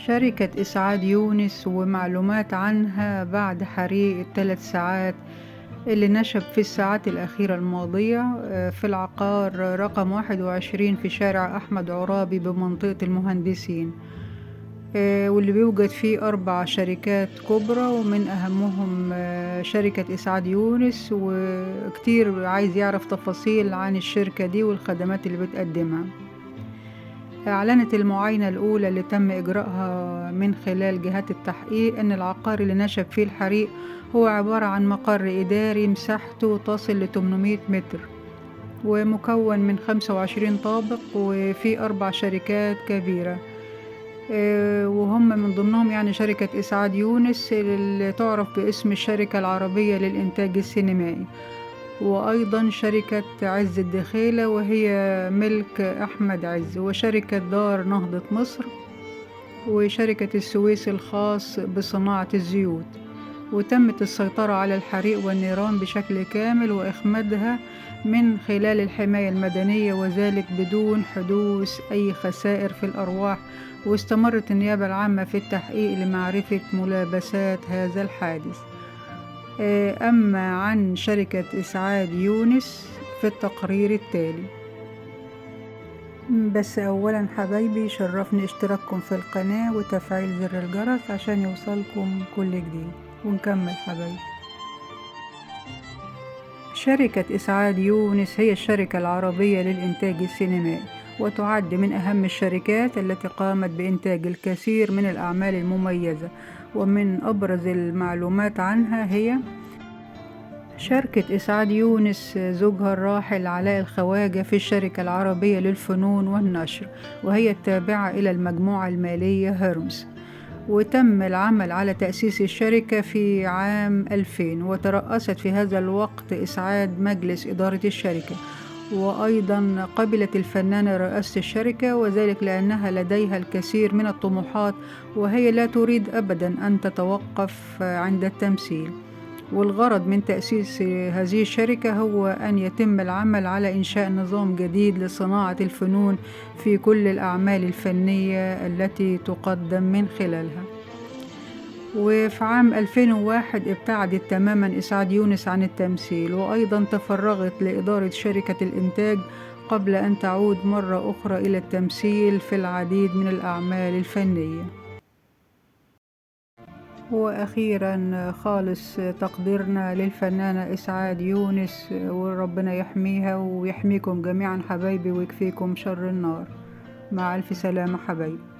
شركة إسعاد يونس ومعلومات عنها بعد حريق ال3 ساعات اللي نشب في الساعات الأخيرة الماضية في العقار رقم 21 في شارع أحمد عرابي بمنطقة المهندسين، واللي بيوجد فيه 4 شركات كبرى ومن أهمهم شركة إسعاد يونس، وكتير عايز يعرف تفاصيل عن الشركة دي والخدمات اللي بتقدمها. أعلنت المعاينة الأولى اللي تم إجراءها من خلال جهات التحقيق أن العقار اللي نشب فيه الحريق هو عبارة عن مقر إداري مساحته تصل ل 800 متر ومكون من 25 طابق وفيه 4 شركات كبيرة، وهم من ضمنهم يعني شركة إسعاد يونس اللي تعرف باسم الشركة العربية للإنتاج السينمائي، وأيضا شركة عز الدخيلة وهي ملك أحمد عز، وشركة دار نهضة مصر، وشركة السويس الخاص بصناعة الزيوت. وتمت السيطرة على الحريق والنيران بشكل كامل وإخمادها من خلال الحماية المدنية، وذلك بدون حدوث أي خسائر في الأرواح. واستمرت النيابة العامة في التحقيق لمعرفة ملابسات هذا الحادث. أما عن شركة إسعاد يونس في التقرير التالي. بس أولا حبايبي شرفني اشتراككم في القناة وتفعيل زر الجرس عشان يوصلكم كل جديد، ونكمل حبايبي. شركة إسعاد يونس هي الشركة العربية للإنتاج السينمائي، وتعد من أهم الشركات التي قامت بإنتاج الكثير من الأعمال المميزة، ومن أبرز المعلومات عنها هي شركة إسعاد يونس زوجها الراحل علاء الخواجة في الشركة العربية للفنون والنشر، وهي التابعة إلى المجموعة المالية هيرمز، وتم العمل على تأسيس الشركة في عام 2000، وترأست في هذا الوقت إسعاد مجلس إدارة الشركة. وأيضا قبلت الفنانة رئاسة الشركة، وذلك لأنها لديها الكثير من الطموحات وهي لا تريد أبدا أن تتوقف عند التمثيل. والغرض من تأسيس هذه الشركة هو أن يتم العمل على إنشاء نظام جديد لصناعة الفنون في كل الأعمال الفنية التي تقدم من خلالها. وفي عام 2001 ابتعدت تماما إسعاد يونس عن التمثيل، وأيضا تفرغت لإدارة شركة الإنتاج قبل أن تعود مرة أخرى إلى التمثيل في العديد من الأعمال الفنية. وأخيرا خالص تقديرنا للفنانة إسعاد يونس، وربنا يحميها ويحميكم جميعا حبايبي ويكفيكم شر النار. مع ألف سلامة حبايبي.